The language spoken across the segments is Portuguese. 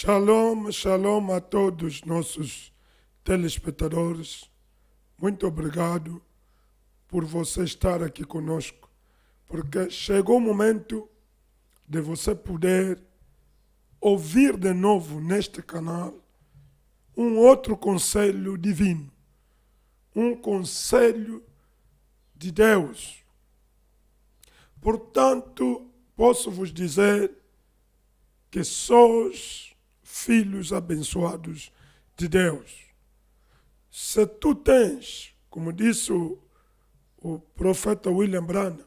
Shalom, shalom a todos nossos telespectadores. Muito obrigado por você estar aqui conosco, porque chegou o momento de você poder ouvir de novo neste canal um outro conselho divino, um conselho de Deus. Portanto, posso vos dizer que sois filhos abençoados de Deus. Se tu tens, como disse o profeta William Branham,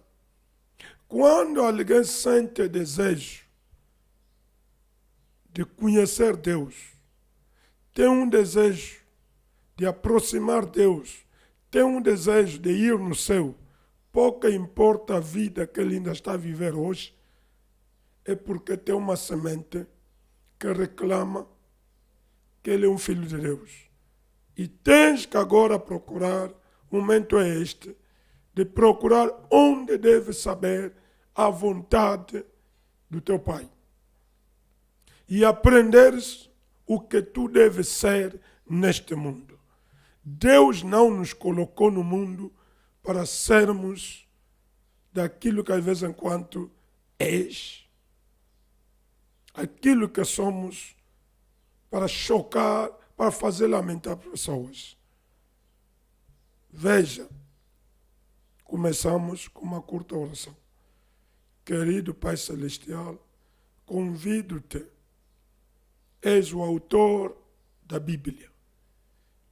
quando alguém sente desejo de conhecer Deus, tem um desejo de aproximar Deus, tem um desejo de ir no céu, pouco importa a vida que ele ainda está a viver hoje, é porque tem uma semente que reclama que ele é um filho de Deus. E tens que agora procurar, o momento é este, de procurar onde deve saber a vontade do teu Pai. E aprenderes o que tu deves ser neste mundo. Deus não nos colocou no mundo para sermos daquilo que de vez em quando és. Aquilo que somos para chocar, para fazer lamentar pessoas. Veja, começamos com uma curta oração. Querido Pai Celestial, convido-te, és o autor da Bíblia.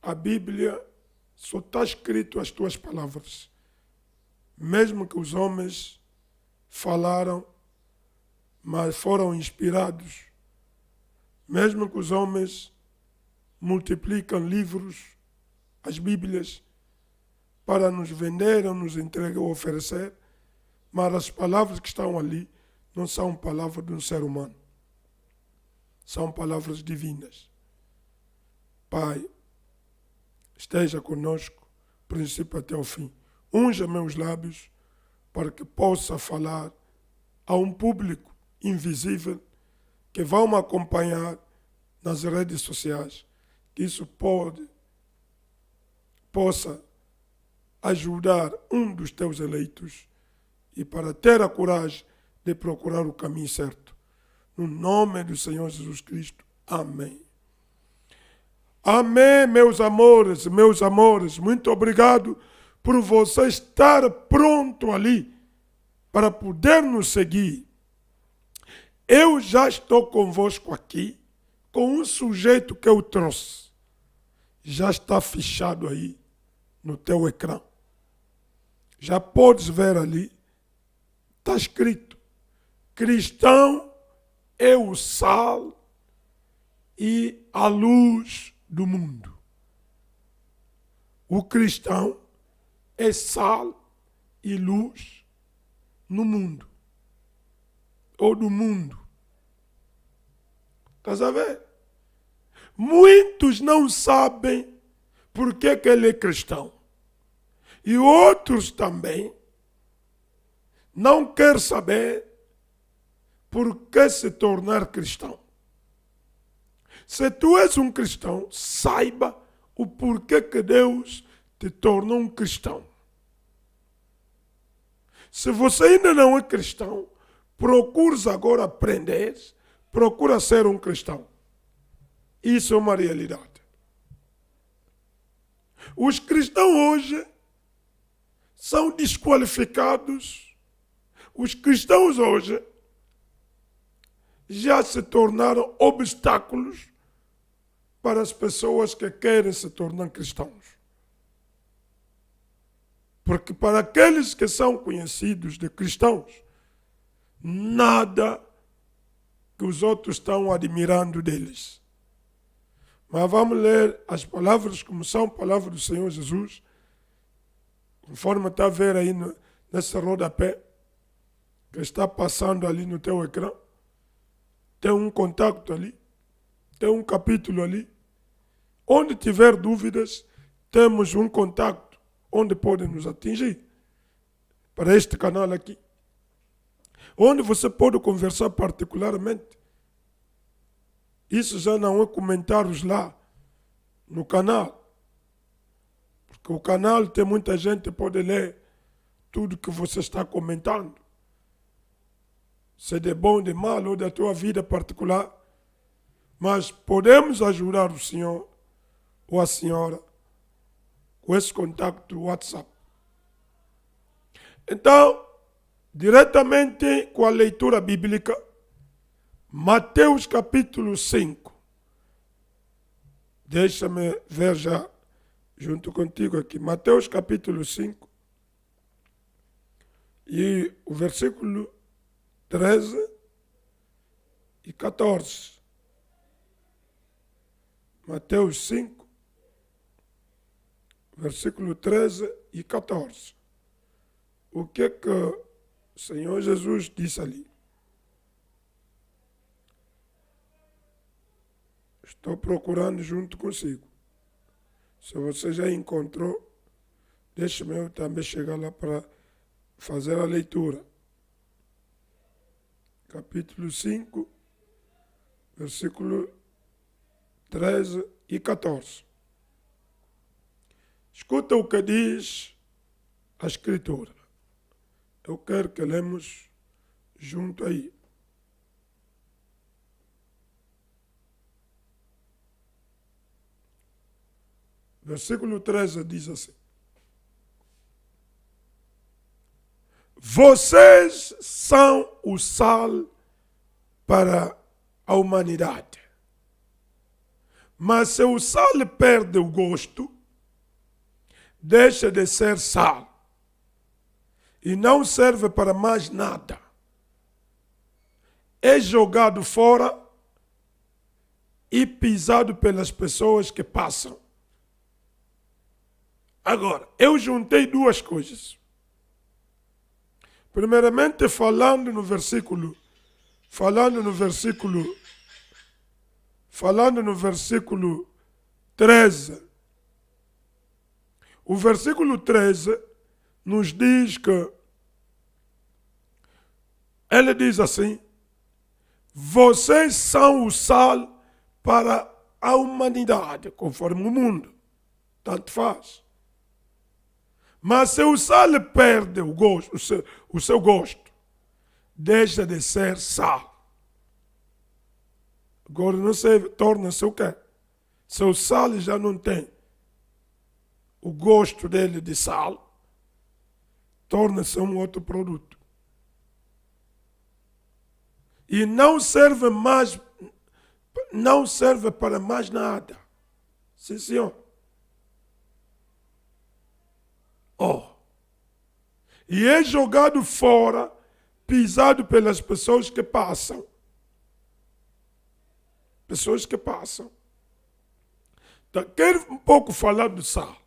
A Bíblia só está escrito as tuas palavras. Mesmo que os homens falaram, mas foram inspirados. Mesmo que os homens multiplicam livros, as Bíblias, para nos vender ou nos entregar ou oferecer, mas as palavras que estão ali não são palavras de um ser humano. São palavras divinas. Pai, esteja conosco, princípio até o fim. Unja meus lábios para que possa falar a um público invisível que vão me acompanhar nas redes sociais, que isso possa ajudar um dos teus eleitos e para ter a coragem de procurar o caminho certo. No nome do Senhor Jesus Cristo. Amém. Amém, meus amores. Muito obrigado por você estar pronto ali para poder nos seguir. Eu já estou convosco aqui com um sujeito que eu trouxe. Já está fichado aí no teu ecrã. Já podes ver ali. Está escrito. Cristão é o sal e a luz do mundo. O cristão é sal e luz no mundo. Ou do mundo. Estás a ver? Muitos não sabem por que ele é cristão. E outros também não querem saber por que se tornar cristão. Se tu és um cristão, saiba o porquê que Deus te tornou um cristão. Se você ainda não é cristão, procures agora aprender, procura ser um cristão. Isso é uma realidade. Os cristãos hoje são desqualificados. Os cristãos hoje já se tornaram obstáculos para as pessoas que querem se tornar cristãos. Porque para aqueles que são conhecidos de cristãos, nada que os outros estão admirando deles. Mas vamos ler as palavras como são palavras do Senhor Jesus, conforme está a ver aí nesse rodapé, que está passando ali no teu ecrã. Tem um contato ali, tem um capítulo ali. Onde tiver dúvidas, temos um contato onde podem nos atingir. Para este canal aqui. Onde você pode conversar particularmente. Isso já não é comentários lá no canal. Porque o canal tem muita gente que pode ler tudo que você está comentando. Se é de bom, de mal ou da tua vida particular. Mas podemos ajudar o senhor ou a senhora com esse contato do WhatsApp. Então, diretamente com a leitura bíblica, Mateus capítulo 5. Deixa-me ver já junto contigo aqui. Mateus capítulo 5 e o versículo 13 e 14. Mateus 5, versículo 13 e 14. O que o Senhor Jesus disse ali? Estou procurando junto consigo. Se você já encontrou, deixe-me eu também chegar lá para fazer a leitura. Capítulo 5, versículo 13 e 14. Escuta o que diz a Escritura. Eu quero que lemos junto aí. Versículo 13 diz assim: vocês são o sal para a humanidade. Mas se o sal perde o gosto, deixa de ser sal e não serve para mais nada. É jogado fora e pisado pelas pessoas que passam. Agora, eu juntei duas coisas. Primeiramente, falando no versículo 13. O versículo 13 nos diz que ele diz assim: vocês são o sal para a humanidade, conforme o mundo. Tanto faz. Mas se o sal perde o gosto, o seu gosto, deixa de ser sal. Agora não se torna-se o quê? Se o sal já não tem o gosto dele de sal, torna-se um outro produto. E não serve para mais nada. Sim, senhor. E é jogado fora, pisado pelas pessoas que passam. Pessoas que passam. Então, quero um pouco falar do sal.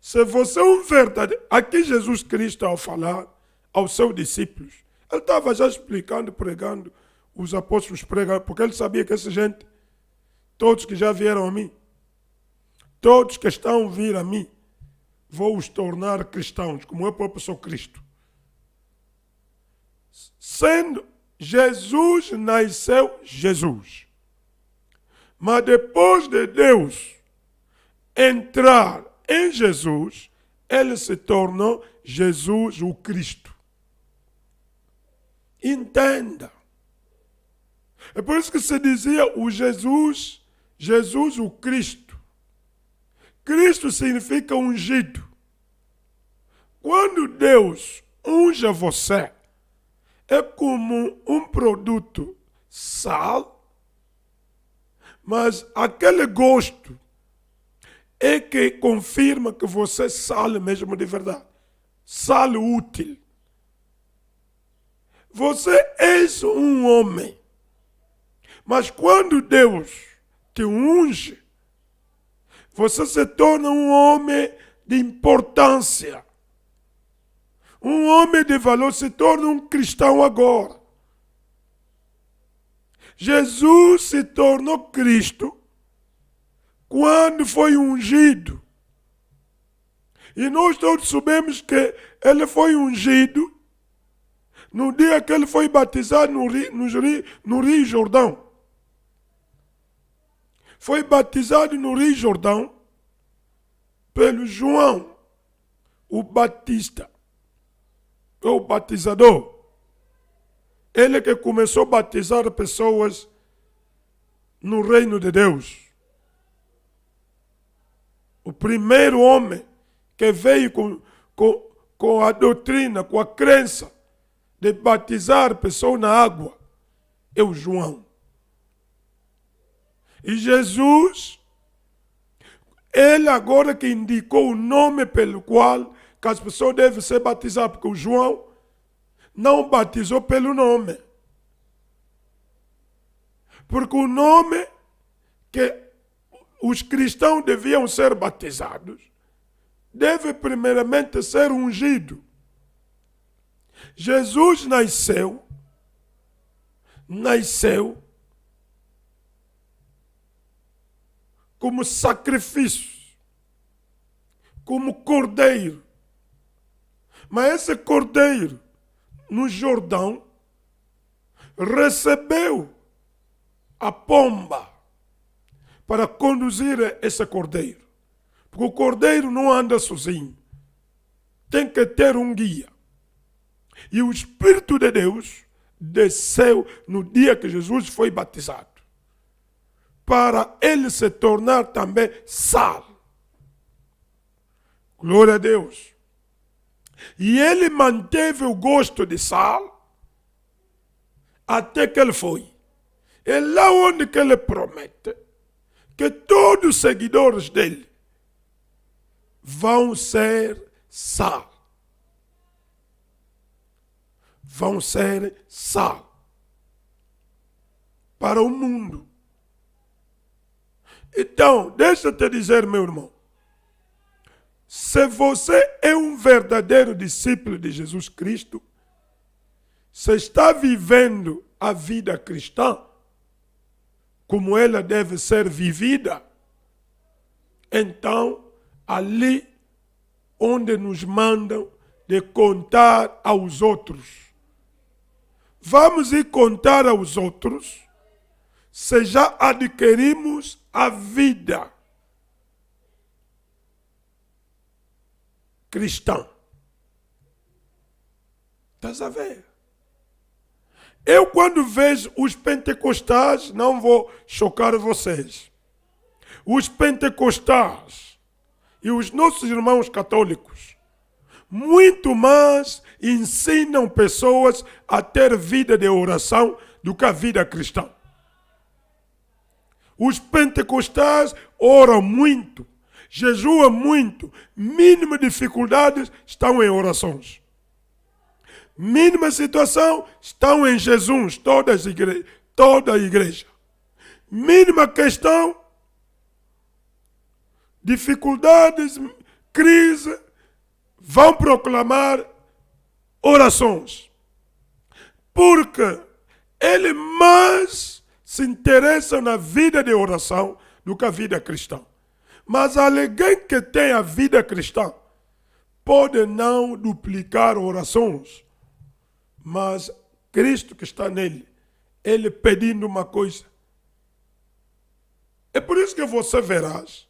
Se você é um verdadeiro... Aqui Jesus Cristo, ao falar aos seus discípulos, ele estava já explicando, pregando, os apóstolos pregando, porque ele sabia que essa gente, todos que já vieram a mim, todos que estão a vir a mim, vou os tornar cristãos, como eu próprio sou Cristo. Sendo Jesus, nasceu Jesus. Mas depois de Deus entrar em Jesus, ele se tornou Jesus o Cristo. Entenda. É por isso que se dizia o Jesus o Cristo. Cristo significa ungido. Quando Deus unge você, é como um produto sal, mas aquele gosto é que confirma que você é sal mesmo de verdade. Sal útil. Você é um homem, mas quando Deus te unge, você se torna um homem de importância. Um homem de valor, se torna um cristão agora. Jesus se tornou Cristo quando foi ungido. E nós todos sabemos que ele foi ungido no dia que ele foi batizado no Rio Jordão. foi batizado no Rio Jordão pelo João, o Batista, o batizador. Ele que começou a batizar pessoas no reino de Deus. O primeiro homem que veio com a doutrina, com a crença de batizar pessoas na água é o João. E Jesus, ele agora que indicou o nome pelo qual que as pessoas devem ser batizadas, porque o João não batizou pelo nome. Porque o nome que os cristãos deviam ser batizados deve primeiramente ser ungido. Jesus nasceu como sacrifício, como cordeiro. Mas esse cordeiro, no Jordão, recebeu a pomba para conduzir esse cordeiro. Porque o cordeiro não anda sozinho. Tem que ter um guia. E o Espírito de Deus desceu no dia que Jesus foi batizado, para ele se tornar também sal. Glória a Deus. E ele manteve o gosto de sal até que ele foi. É lá onde que ele promete que todos os seguidores dele vão ser sal. Vão ser sal para o mundo. Então, deixa eu te dizer, meu irmão, se você é um verdadeiro discípulo de Jesus Cristo, se está vivendo a vida cristã como ela deve ser vivida, então, ali onde nos mandam de contar aos outros, vamos ir contar aos outros se já adquirimos a vida cristã. Estás a ver? Eu, quando vejo os pentecostais, não vou chocar vocês, os pentecostais e os nossos irmãos católicos, muito mais ensinam pessoas a ter vida de oração do que a vida cristã. Os pentecostais oram muito, jejuam muito, mínima dificuldades estão em orações. Mínima situação estão em Jesus, toda a igreja. Mínima questão, dificuldades, crise, vão proclamar orações. Porque ele mais se interessa na vida de oração do que a vida cristã. Mas alguém que tem a vida cristã pode não duplicar orações, mas Cristo que está nele, ele pedindo uma coisa. É por isso que você verás,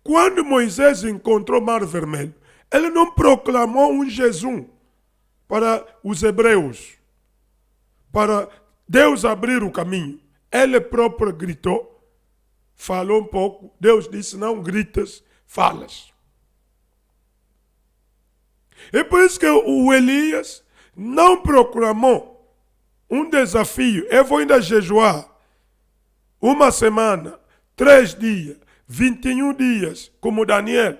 quando Moisés encontrou o Mar Vermelho, ele não proclamou um jejum para os hebreus, para Deus abrir o caminho. Ele próprio gritou, falou um pouco, Deus disse, não gritas, falas. É por isso que o Elias não proclamou um desafio, eu vou ainda jejuar uma semana, 3 dias, 21 dias, como Daniel.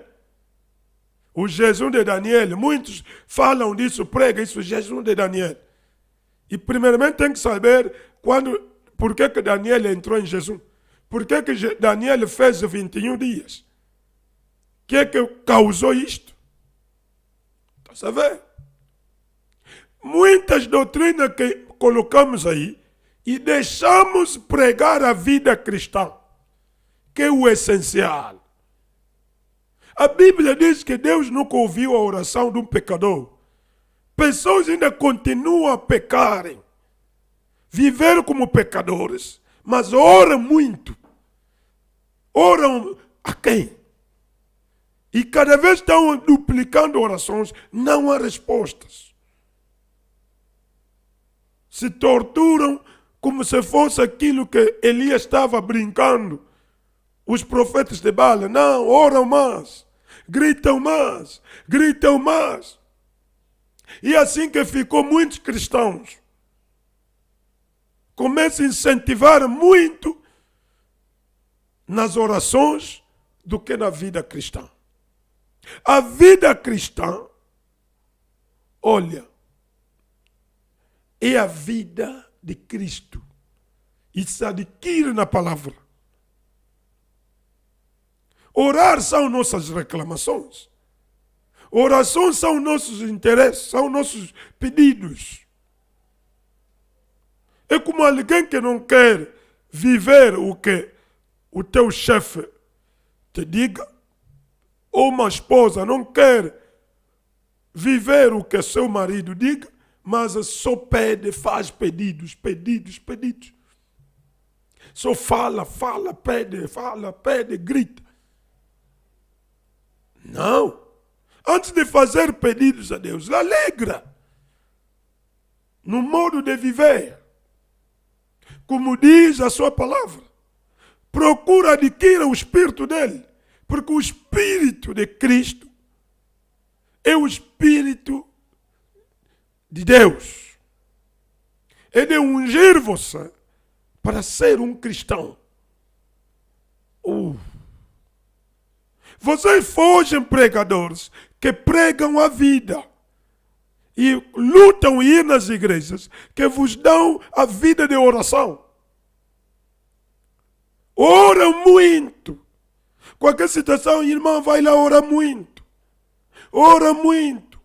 O jejum de Daniel, muitos falam disso, pregam isso, o jejum de Daniel. E primeiramente tem que saber por que Daniel entrou em jejum. Por que Daniel fez 21 dias? O que causou isto? Está sabendo? Muitas doutrinas que colocamos aí e deixamos pregar a vida cristã, que é o essencial. A Bíblia diz que Deus nunca ouviu a oração de um pecador. Pessoas ainda continuam a pecarem, viveram como pecadores, mas oram muito. Oram a quem? E cada vez estão duplicando orações, não há respostas. Se torturam como se fosse aquilo que Elias estava brincando. Os profetas de Baal, não, oram mais, gritam mais, gritam mais. E assim que ficou muitos cristãos. Começa a incentivar muito nas orações do que na vida cristã. A vida cristã, olha, é a vida de Cristo. Isso se adquire na palavra. Orar são nossas reclamações. Orações são nossos interesses, são nossos pedidos. É como alguém que não quer viver o que o teu chefe te diga, ou uma esposa não quer viver o que seu marido diga, mas só pede, faz pedidos. Só fala, pede, grita. Não. Antes de fazer pedidos a Deus, alegra no modo de viver. Como diz a sua palavra, procura adquirir o Espírito dele, porque o Espírito de Cristo é o Espírito de Deus. É de ungir você para ser um cristão. Vocês fogem pregadores que pregam a vida e lutam ir nas igrejas que vos dão a vida de oração. Oram muito. Qualquer situação, irmão, vai lá orar muito. Ora muito.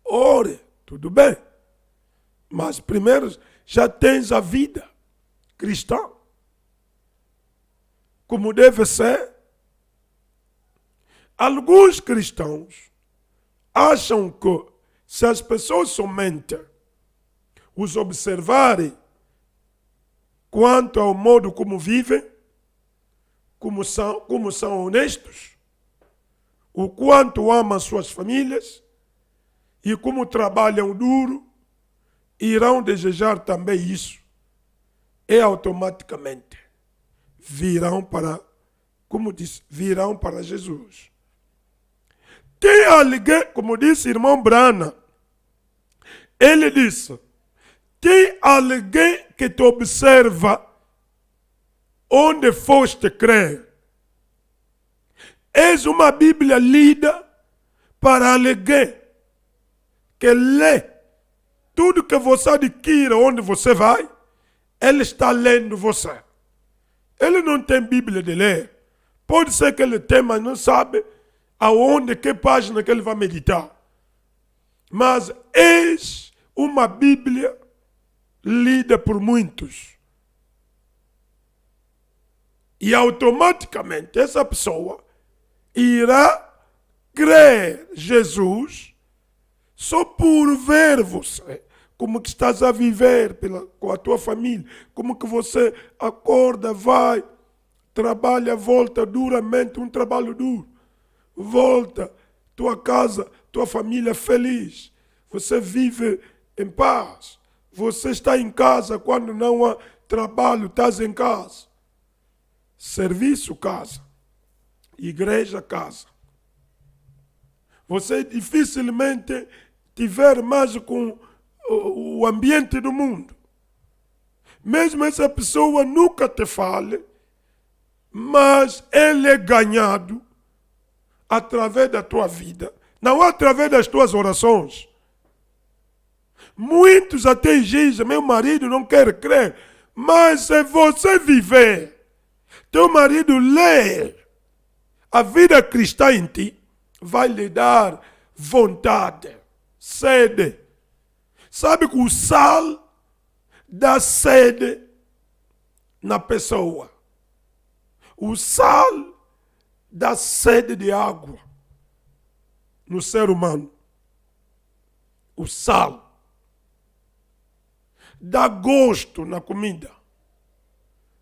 Ore, tudo bem. Mas primeiro já tens a vida cristã. Como deve ser. Alguns cristãos acham que se as pessoas somente os observarem quanto ao modo como vivem, como são honestos, o quanto amam suas famílias e como trabalham duro, irão desejar também isso. E automaticamente virão para, como disse, virão para Jesus. Tem alguém, como disse o irmão Brana, ele disse, tem alguém que te observa onde foste crer. És uma Bíblia lida para alguém que lê tudo que você adquire onde você vai, ele está lendo você. Ele não tem Bíblia de ler. Pode ser que ele tenha, mas não sabe aonde, que página que ele vai meditar. Mas és uma Bíblia lida por muitos. E automaticamente essa pessoa irá crer Jesus só por ver você, como que estás a viver com a tua família, como que você acorda, vai, trabalha, volta duramente, um trabalho duro, volta, tua casa, tua família feliz, você vive em paz, você está em casa quando não há trabalho, estás em casa, serviço, casa, igreja, casa. Você dificilmente tiver mais com o ambiente do mundo. Mesmo essa pessoa nunca te fale, mas ele é ganhado através da tua vida, não através das tuas orações. Muitos até dizem, meu marido não quer crer, mas se você viver, teu marido ler a vida cristã em ti, vai lhe dar vontade, sede. Sabe que o sal dá sede na pessoa. O sal dá sede de água no ser humano. O sal dá gosto na comida.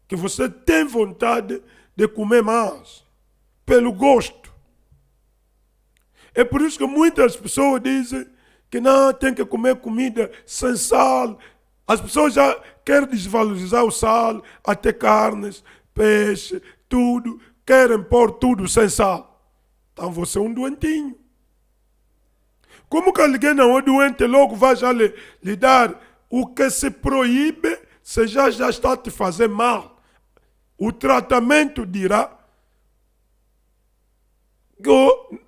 que você tem vontade de comer mais, pelo gosto. É por isso que muitas pessoas dizem que não tem que comer comida sem sal. As pessoas já querem desvalorizar o sal, até carnes, peixe, tudo. Querem pôr tudo sem sal. Então você é um doentinho. Como que alguém não é doente, logo vai já lhe dar o que se proíbe, se já está a te fazer mal. O tratamento dirá que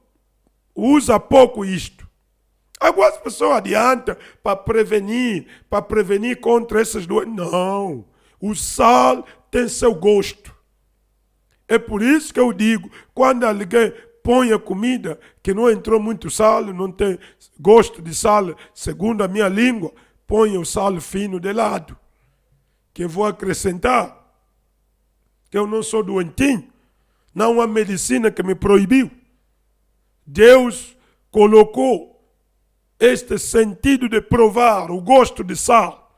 usa pouco isto. Agora as pessoas adiantam para prevenir contra essas doenças. Não, o sal tem seu gosto. É por isso que eu digo, quando alguém põe a comida que não entrou muito sal, não tem gosto de sal, segundo a minha língua, põe o sal fino de lado, que eu vou acrescentar, que eu não sou doentinho, não há medicina que me proibiu. Deus colocou este sentido de provar o gosto de sal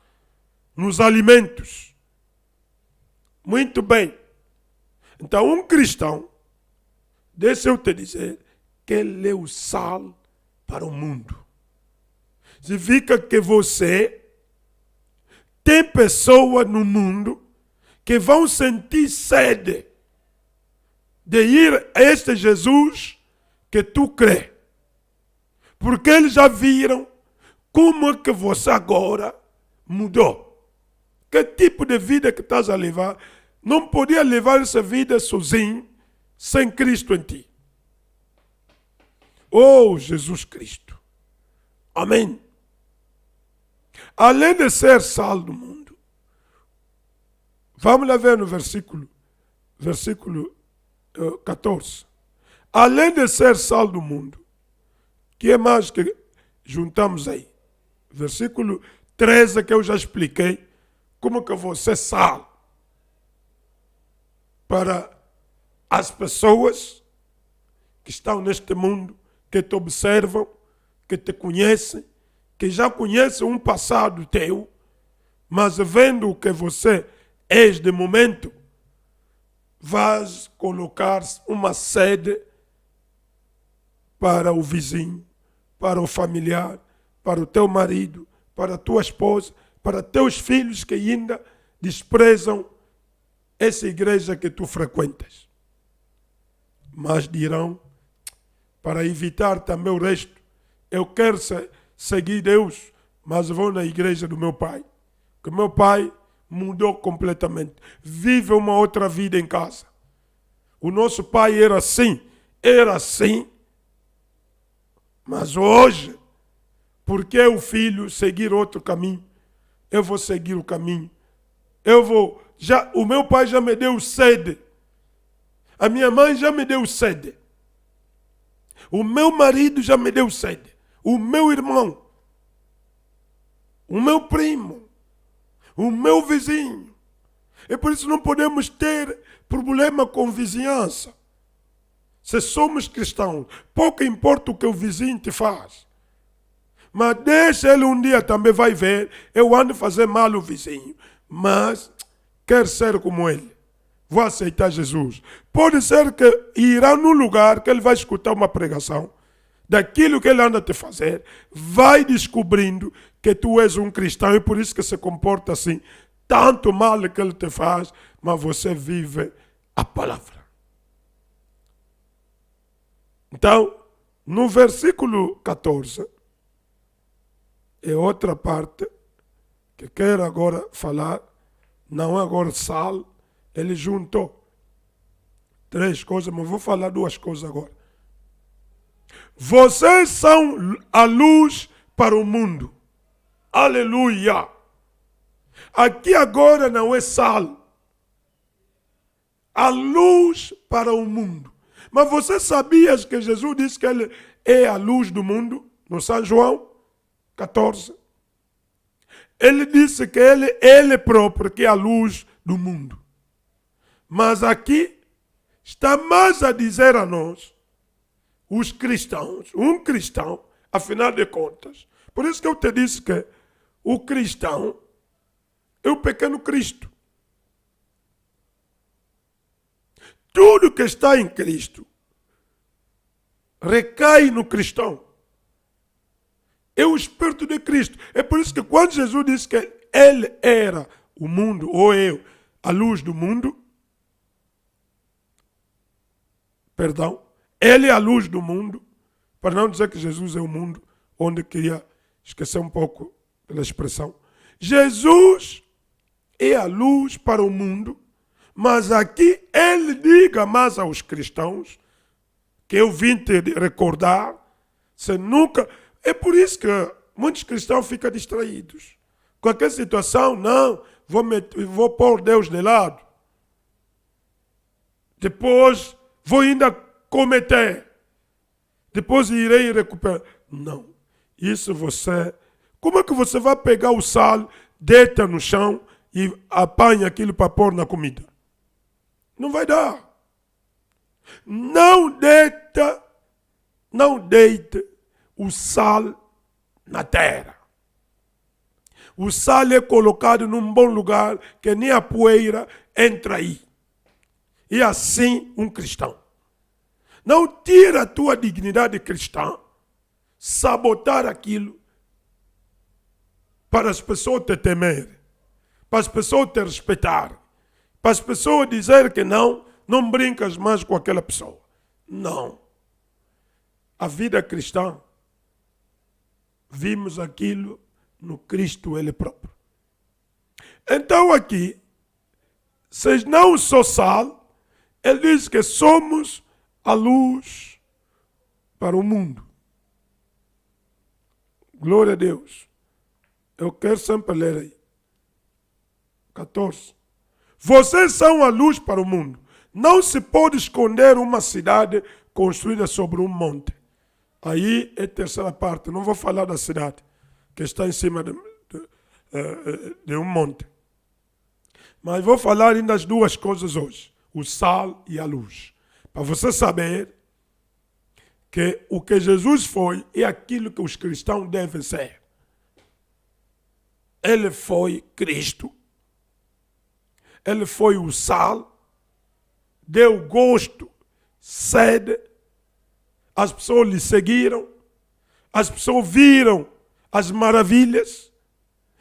nos alimentos. Muito bem. Então, um cristão, deixa eu te dizer, que ele é o sal para o mundo. Significa que você tem pessoas no mundo que vão sentir sede de ir a este Jesus que tu crê. Porque eles já viram como é que você agora mudou. Que tipo de vida que estás a levar? Não podia levar essa vida sozinho, sem Cristo em ti. Oh, Jesus Cristo. Amém. Além de ser sal do mundo, vamos lá ver no versículo 14. Além de ser sal do mundo, que é mais que juntamos aí? Versículo 13, que eu já expliquei como que você é sal para as pessoas que estão neste mundo, que te observam, que te conhecem, que já conhecem um passado teu, mas vendo o que você és de momento, vais colocar uma sede para o vizinho, para o familiar, para o teu marido, para a tua esposa, para teus filhos que ainda desprezam essa igreja que tu frequentas. Mas dirão, para evitar também o resto, eu quero seguir Deus, mas vou na igreja do meu pai. Porque meu pai mudou completamente. Vive uma outra vida em casa. O nosso pai era assim, mas hoje, porque o filho seguir outro caminho, eu vou seguir o caminho. O meu pai já me deu sede. A minha mãe já me deu sede. O meu marido já me deu sede. O meu irmão. O meu primo. O meu vizinho. E por isso não podemos ter problema com vizinhança. Se somos cristãos, pouco importa o que o vizinho te faz. Mas deixa ele um dia também vai ver, eu ando a fazer mal ao vizinho, mas quero ser como ele. Vou aceitar Jesus. Pode ser que irá num lugar que ele vai escutar uma pregação, daquilo que ele anda a te fazer, vai descobrindo que tu és um cristão e por isso que se comporta assim. Tanto mal que ele te faz, mas você vive a palavra. Então, no versículo 14, é outra parte que quero agora falar, não agora sal, ele juntou 3 coisas, mas vou falar 2 coisas agora. Vocês são a luz para o mundo. Aleluia! Aqui agora não é sal. A luz para o mundo. Mas você sabia que Jesus disse que ele é a luz do mundo? No São João 14. Ele disse que ele próprio que é a luz do mundo. Mas aqui está mais a dizer a nós, os cristãos, um cristão, afinal de contas. Por isso que eu te disse que o cristão é o pequeno Cristo. Tudo que está em Cristo recai no cristão. É o Espírito de Cristo. É por isso que quando Jesus disse que Ele era o mundo, ou eu, a luz do mundo, perdão, Ele é a luz do mundo, para não dizer que Jesus é o mundo, onde queria esquecer um pouco pela expressão. Jesus é a luz para o mundo, mas aqui Ele diga mais aos cristãos, que eu vim te recordar, você nunca... É por isso que muitos cristãos ficam distraídos. Qualquer situação, não, vou pôr Deus de lado. Depois vou ainda cometer. Depois irei recuperar. Não. Isso você... Como é que você vai pegar o sal, deita no chão e apanha aquilo para pôr na comida? Não vai dar. Não deite o sal na terra. O sal é colocado num bom lugar que nem a poeira entra aí. E assim um cristão. Não tira a tua dignidade cristã, sabotar aquilo para as pessoas te temerem, para as pessoas te respeitarem, para as pessoas dizerem que não brincas mais com aquela pessoa. Não. A vida cristã, vimos aquilo no Cristo Ele próprio. Então aqui, vocês não são sal, Ele diz que somos a luz para o mundo. Glória a Deus. Eu quero sempre ler aí. 14. Vocês são a luz para o mundo. Não se pode esconder uma cidade construída sobre um monte. Aí é a terceira parte. Não vou falar da cidade, que está em cima de um monte. Mas vou falar ainda das duas coisas hoje. O sal e a luz. Para você saber que o que Jesus foi é aquilo que os cristãos devem ser. Ele foi Cristo. Ele foi o sal. Deu gosto, sede. As pessoas lhe seguiram. As pessoas viram as maravilhas.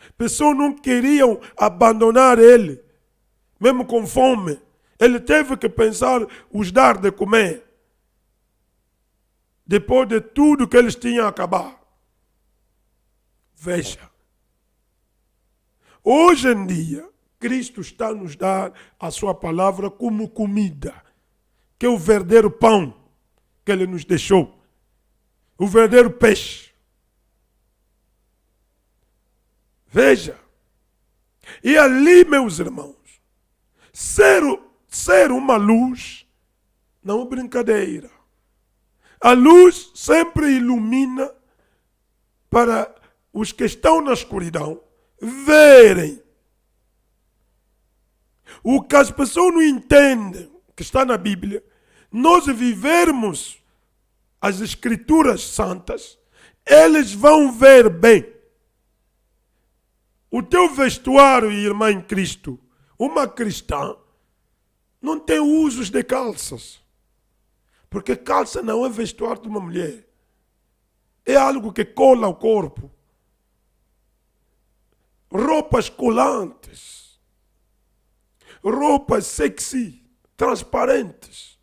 As pessoas não queriam abandonar ele, mesmo com fome. Ele teve que pensar os dar de comer, depois de tudo que eles tinham a acabar. Veja. Hoje em dia, Cristo está a nos dar a sua palavra como comida, que é o verdadeiro pão que Ele nos deixou, o verdadeiro peixe. Veja, e ali, meus irmãos, ser uma luz não é brincadeira. A luz sempre ilumina para os que estão na escuridão verem. O que as pessoas não entendem, que está na Bíblia, nós vivermos as Escrituras Santas, eles vão ver bem. O teu vestuário, irmã em Cristo, uma cristã, não tem usos de calças. Porque calça não é vestuário de uma mulher. É algo que cola ao corpo. Roupas colantes. Roupas sexy, transparentes.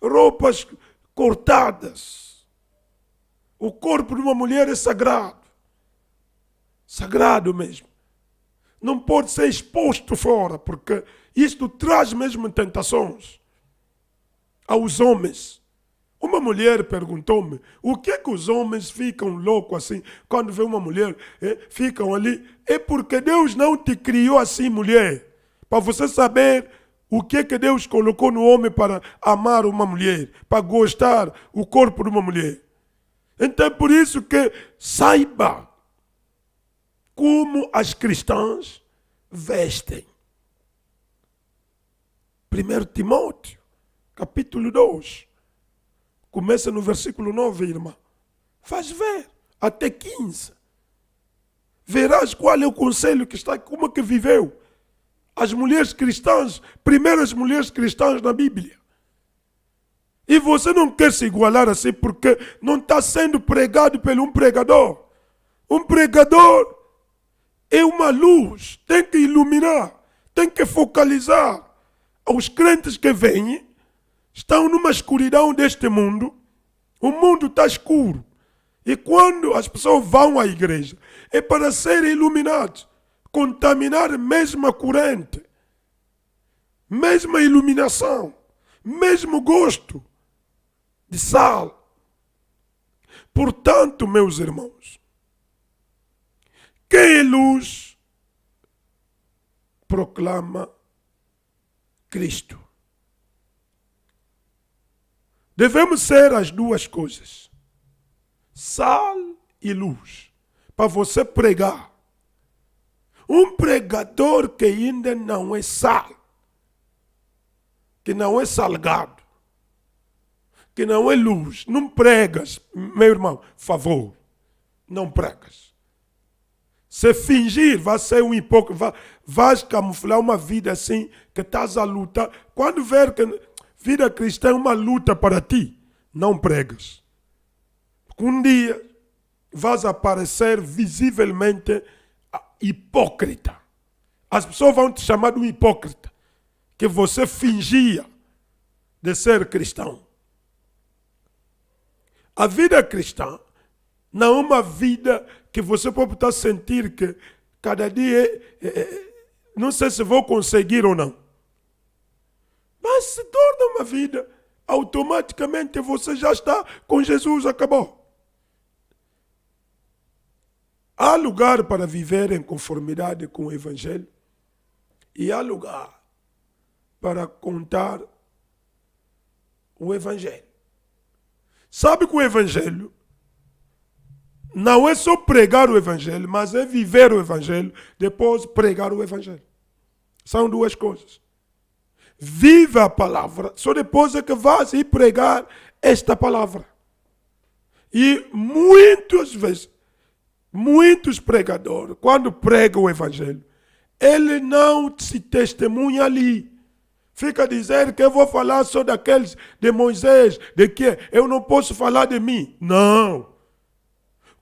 Roupas cortadas. O corpo de uma mulher é sagrado. Sagrado mesmo. Não pode ser exposto fora, porque isto traz mesmo tentações aos homens. Uma mulher perguntou-me, o que é que os homens ficam loucos assim, quando vê uma mulher, ficam ali? É porque Deus não te criou assim, mulher, para você saber o que é que Deus colocou no homem para amar uma mulher, para gostar o corpo de uma mulher. Então é por isso que saiba como as cristãs vestem. 1 Timóteo, capítulo 2. Começa no versículo 9, irmã. Faz ver, até 15. Verás qual é o conselho que está, como que viveu as mulheres cristãs, primeiras mulheres cristãs na Bíblia. E você não quer se igualar assim porque não está sendo pregado por um pregador. Um pregador é uma luz, tem que iluminar, tem que focalizar. Os crentes que vêm estão numa escuridão deste mundo, o mundo está escuro. E quando as pessoas vão à igreja, é para serem iluminados, contaminar a mesma corrente, mesma iluminação, mesmo gosto de sal. Portanto, meus irmãos, quem é luz proclama Cristo. Devemos ser as duas coisas, sal e luz, para você pregar. Um pregador que ainda não é sal, que não é salgado, que não é luz, não pregas, meu irmão, favor, não pregas. Se fingir, vai ser um hipócrita, vais camuflar uma vida assim, que estás a lutar. Quando ver que vida cristã é uma luta para ti, não pregas. Porque um dia vais aparecer visivelmente hipócrita. As pessoas vão te chamar de um hipócrita, que você fingia de ser cristão. A vida cristã não é uma vida que você pode estar sentir que cada dia não sei se vou conseguir ou não. Mas se torna uma vida, automaticamente você já está com Jesus, acabou. Há lugar para viver em conformidade com o Evangelho e há lugar para contar o Evangelho. Sabe que o Evangelho não é só pregar o Evangelho, mas é viver o Evangelho, depois pregar o Evangelho. São duas coisas. Viva a palavra, só depois é que vais ir pregar esta palavra. E muitas vezes, muitos pregadores, quando pregam o Evangelho, ele não se testemunha ali. Fica a dizer que eu vou falar só daqueles de Moisés, de que eu não posso falar de mim. Não.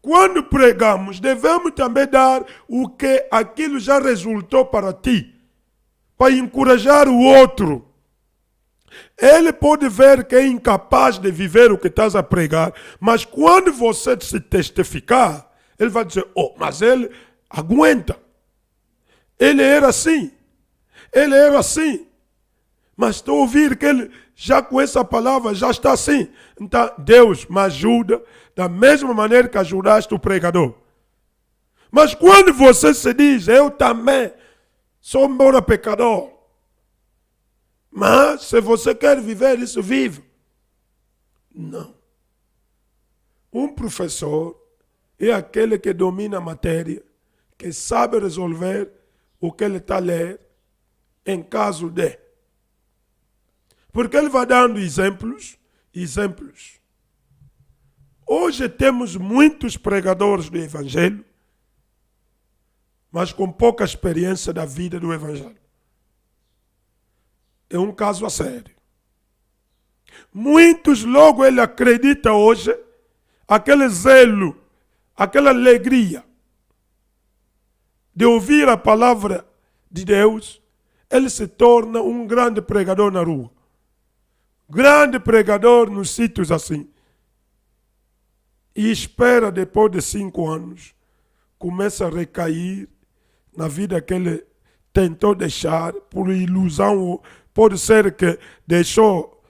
Quando pregamos, devemos também dar o que aquilo já resultou para ti, para encorajar o outro. Ele pode ver que é incapaz de viver o que estás a pregar, mas quando você se testificar, ele vai dizer, mas ele aguenta. Ele era assim. Ele era assim. Mas estou a ouvir que ele já com essa palavra já está assim. Então, Deus me ajuda da mesma maneira que ajudaste o pregador. Mas quando você se diz, eu também sou um pecador. Mas se você quer viver isso, viva. Não. Um professor é aquele que domina a matéria, que sabe resolver o que ele está a ler em caso de. Porque ele vai dando exemplos. Hoje temos muitos pregadores do Evangelho, mas com pouca experiência da vida do Evangelho. É um caso a sério. Muitos logo ele acredita hoje, aquele zelo, aquela alegria de ouvir a palavra de Deus, ele se torna um grande pregador na rua. Grande pregador nos sítios assim. E espera, depois de 5 anos, começa a recair na vida que ele tentou deixar por ilusão. Pode ser que deixou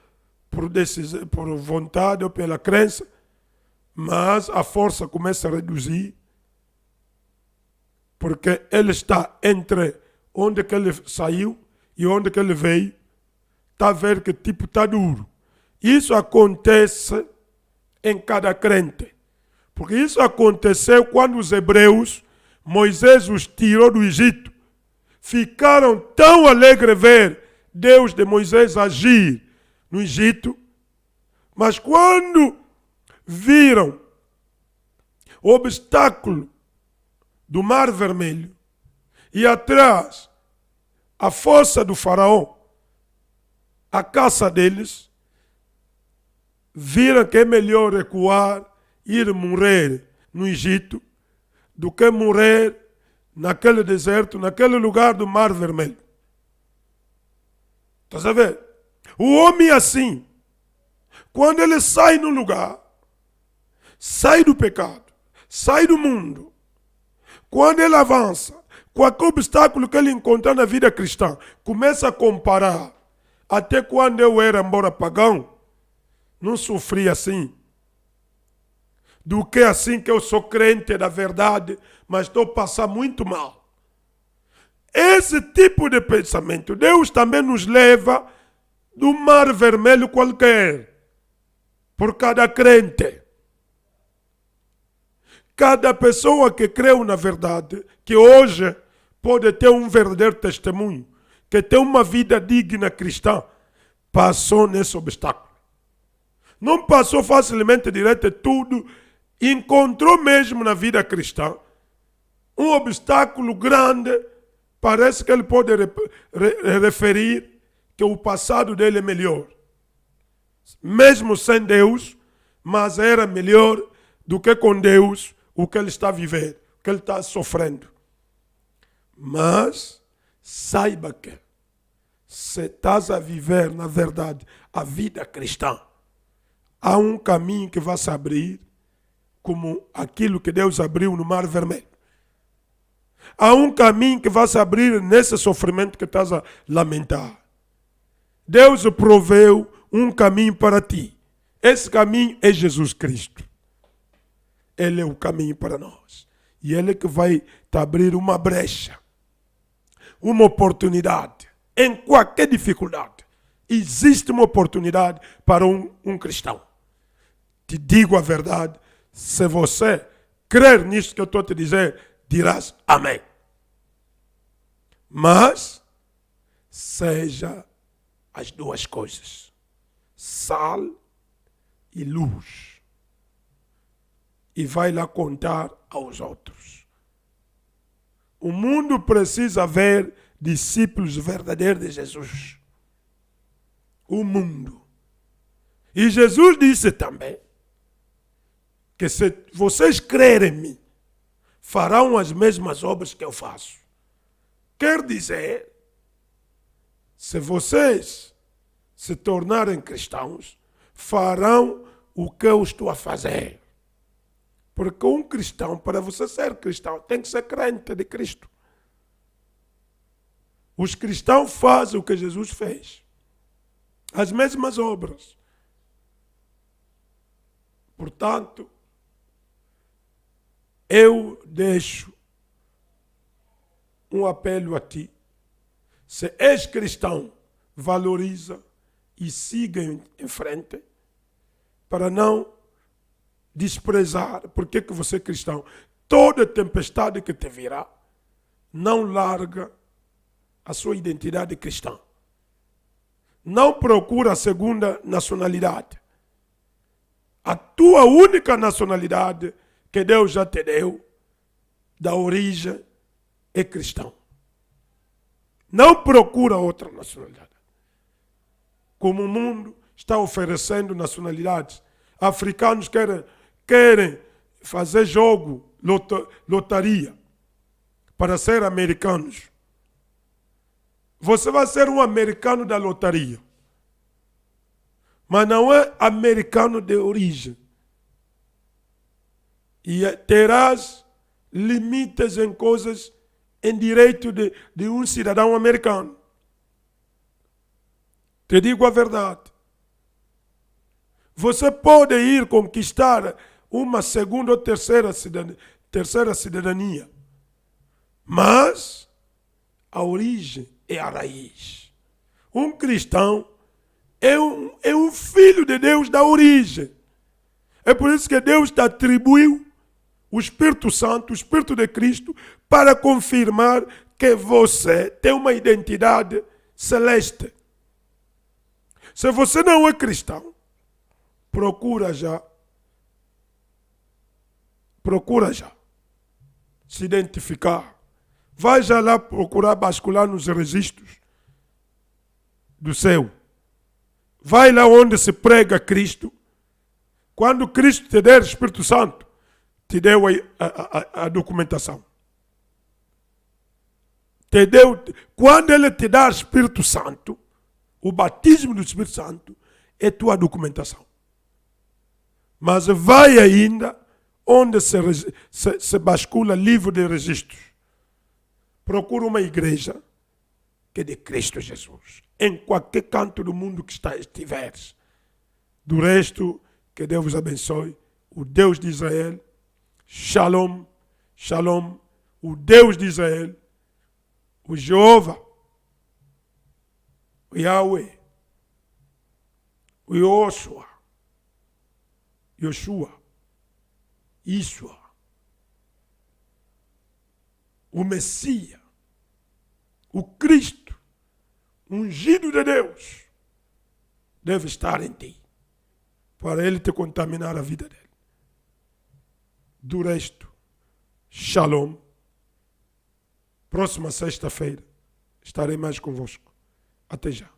por decisão, por vontade ou pela crença, mas a força começa a reduzir, porque ele está entre onde que ele saiu e onde que ele veio. Está a ver que tipo está duro. Isso acontece em cada crente. Porque isso aconteceu quando os hebreus, Moisés os tirou do Egito. Ficaram tão alegres ver Deus de Moisés agir no Egito. Mas quando viram o obstáculo do Mar Vermelho e atrás a força do faraó, a caça deles, viram que é melhor recuar, ir morrer no Egito, do que morrer naquele deserto, naquele lugar do Mar Vermelho. Está a ver? O homem é assim. Quando ele sai no lugar, sai do pecado, sai do mundo. Quando ele avança, qualquer obstáculo que ele encontrar na vida cristã, começa a comparar. Até quando eu era, embora pagão, não sofri assim. Do que assim que eu sou crente da verdade, mas estou passando muito mal. Esse tipo de pensamento, Deus também nos leva do mar vermelho qualquer, por cada crente. Cada pessoa que creu na verdade, que hoje pode ter um verdadeiro testemunho, que tem uma vida digna cristã, passou nesse obstáculo. Não passou facilmente direto tudo, encontrou mesmo na vida cristã um obstáculo grande. Parece que ele pode referir que o passado dele é melhor. Mesmo sem Deus, mas era melhor do que com Deus o que ele está vivendo, o que ele está sofrendo. Mas saiba que se estás a viver, na verdade, a vida cristã, há um caminho que vai se abrir, como aquilo que Deus abriu no Mar Vermelho. Há um caminho que vai se abrir nesse sofrimento que estás a lamentar. Deus proveu um caminho para ti. Esse caminho é Jesus Cristo. Ele é o caminho para nós. E Ele é que vai te abrir uma brecha, uma oportunidade. Em qualquer dificuldade, existe uma oportunidade para um cristão. Te digo a verdade, se você crer nisso que eu estou a te dizer, dirás amém. Mas seja as duas coisas, sal e luz. E vai lá contar aos outros. O mundo precisa ver discípulos verdadeiros de Jesus. O mundo. E Jesus disse também que se vocês crerem em mim, farão as mesmas obras que eu faço. Quer dizer, se vocês se tornarem cristãos, farão o que eu estou a fazer. Porque um cristão, para você ser cristão, tem que ser crente de Cristo. Os cristãos fazem o que Jesus fez. As mesmas obras. Portanto, eu deixo um apelo a ti. Se és cristão, valoriza e siga em frente para não desprezar. Porque que você é cristão? Toda tempestade que te virá, não larga a sua identidade cristã. Não procura a segunda nacionalidade. A tua única nacionalidade que Deus já te deu, da origem, é cristão. Não procura outra nacionalidade. Como o mundo está oferecendo nacionalidades. Africanos querem fazer jogo, lotaria, para ser americanos. Você vai ser um americano da lotaria. Mas não é americano de origem. E terás limites em coisas, em direito de um cidadão americano. Te digo a verdade. Você pode ir conquistar uma segunda ou terceira cidadania. Mas a origem é a raiz. Um cristão é um filho de Deus da origem. É por isso que Deus te atribuiu o Espírito Santo, o Espírito de Cristo, para confirmar que você tem uma identidade celeste. Se você não é cristão, procura já se identificar, Vai já lá procurar bascular nos registros do céu. Vai lá onde se prega Cristo. Quando Cristo te der o Espírito Santo, te deu a documentação. Quando Ele te dá o Espírito Santo, o batismo do Espírito Santo é tua documentação. Mas vai ainda onde se bascula livro de registros. Procura uma igreja que é de Cristo Jesus. Em qualquer canto do mundo que estiveres. Do resto, que Deus vos abençoe. O Deus de Israel. Shalom, shalom. O Deus de Israel. O Jeová. O Yahweh. O Yoshua. Yeshua. O Messias, o Cristo, ungido de Deus, deve estar em ti, para Ele te contaminar a vida dele. Do resto, shalom. Próxima sexta-feira estarei mais convosco. Até já.